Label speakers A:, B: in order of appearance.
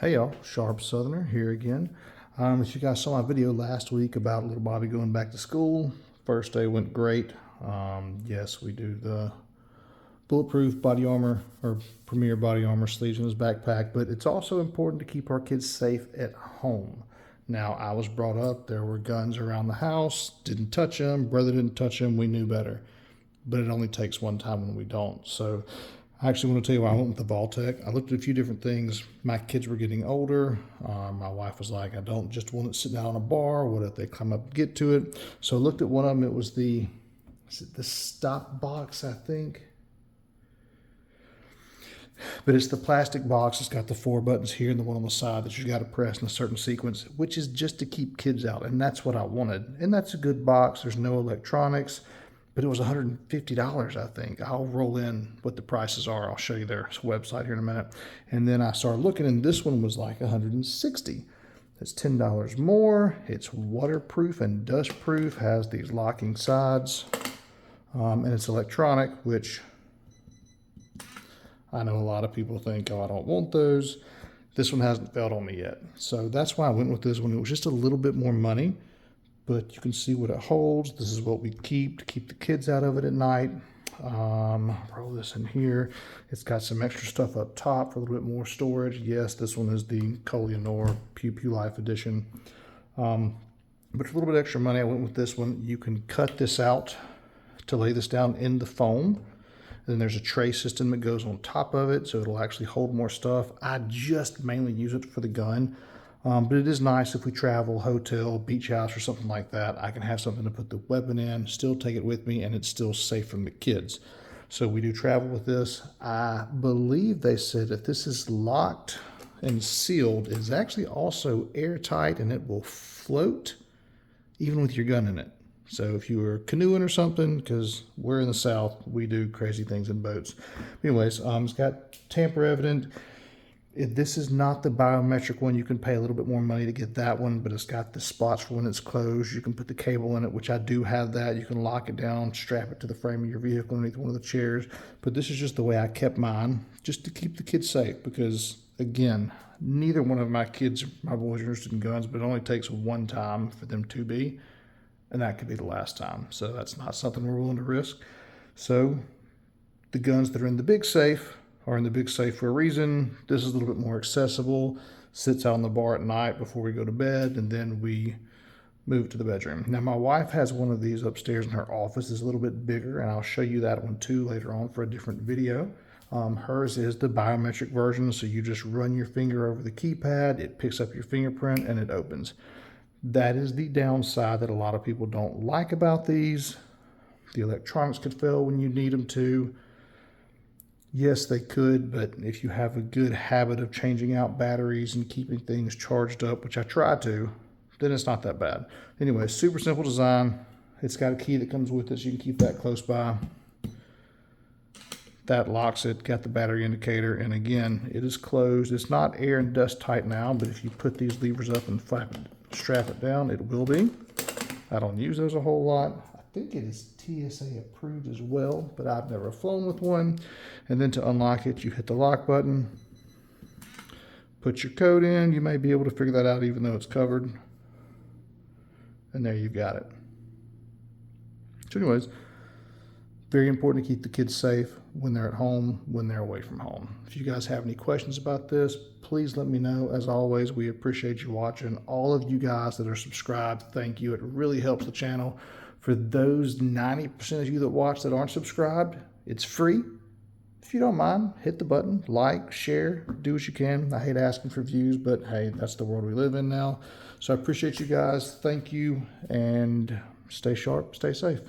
A: Hey y'all, Sharp Southerner here again. If you guys saw my video last week about little Bobby going back to school, first day went great. Yes, we do the bulletproof body armor or premier body armor sleeves in his backpack, but it's also important to keep our kids safe at home. Now, I was brought up, there were guns around the house, didn't touch them, brother didn't touch them, we knew better. But it only takes one time when we don't. So I actually want to tell you why I went with the Vaultec. I looked at a few different things. My kids were getting older. My wife was like, I don't just want it sitting out on a bar. What if they come up and get to it? So I looked at one of them. It was the Stop Box, I think. But it's the plastic box. It's got the 4 buttons here and the one on the side that you got to press in a certain sequence, which is just to keep kids out. And that's what I wanted. And that's a good box. There's no electronics. But it was $150, I think. I'll roll in what the prices are. I'll show you their website here in a minute. And then I started looking, and this one was like $160. It's $10 more. It's waterproof and dustproof, has these locking sides, and it's electronic, which I know a lot of people think, oh, I don't want those. This one hasn't failed on me yet. So that's why I went with this one. It was just a little bit more money, but you can see what it holds. This is what we keep to keep the kids out of it at night. Roll this in here. It's got some extra stuff up top for a little bit more storage. Yes, this one is the Koh-i-Noor Pew Pew Life Edition. But for a little bit extra money, I went with this one. You can cut this out to lay this down in the foam. And then there's a tray system that goes on top of it, so it'll actually hold more stuff. I just mainly use it for the gun. But it is nice if we travel, hotel, beach house, or something like that. I can have something to put the weapon in, still take it with me, and it's still safe from the kids. So we do travel with this. I believe they said if this is locked and sealed, it's actually also airtight and it will float even with your gun in it. So if you were canoeing or something, because we're in the South, we do crazy things in boats. Anyways, it's got tamper evident. This is not the biometric one. You can pay a little bit more money to get that one, but it's got the spots for when it's closed. You can put the cable in it, which I do have that. You can lock it down, strap it to the frame of your vehicle underneath one of the chairs. But this is just the way I kept mine, just to keep the kids safe, because, again, neither one of my kids, my boys, are interested in guns, but it only takes one time for them to be, and that could be the last time. So that's not something we're willing to risk. So the guns that are in the big safe are in the big safe for a reason. This is a little bit more accessible, sits out on the bar at night before we go to bed, and then we move to the bedroom. Now, my wife has one of these upstairs in her office. It's a little bit bigger, and I'll show you that one too later on for a different video. Hers is the biometric version, so you just run your finger over the keypad, it picks up your fingerprint, and it opens. That is the downside that a lot of people don't like about these. The electronics could fail when you need them to. Yes, they could, but if you have a good habit of changing out batteries and keeping things charged up, which I try to, then it's not that bad. Anyway, super simple design. It's got a key that comes with it, so you can keep that close by. That locks it, got the battery indicator, and again, it is closed. It's not air and dust tight now, but if you put these levers up and strap it down, it will be. I don't use those a whole lot. I think it is TSA approved as well, but I've never flown with one. And then to unlock it, you hit the lock button, put your code in. You may be able to figure that out even though it's covered. And there you've got it. So anyways, very important to keep the kids safe when they're at home, when they're away from home. If you guys have any questions about this, please let me know. As always, we appreciate you watching. All of you guys that are subscribed, thank you. It really helps the channel. For those 90% of you that watch that aren't subscribed, it's free. If you don't mind, hit the button, like, share, do what you can. I hate asking for views, but hey, that's the world we live in now. So I appreciate you guys. Thank you, and stay sharp, stay safe.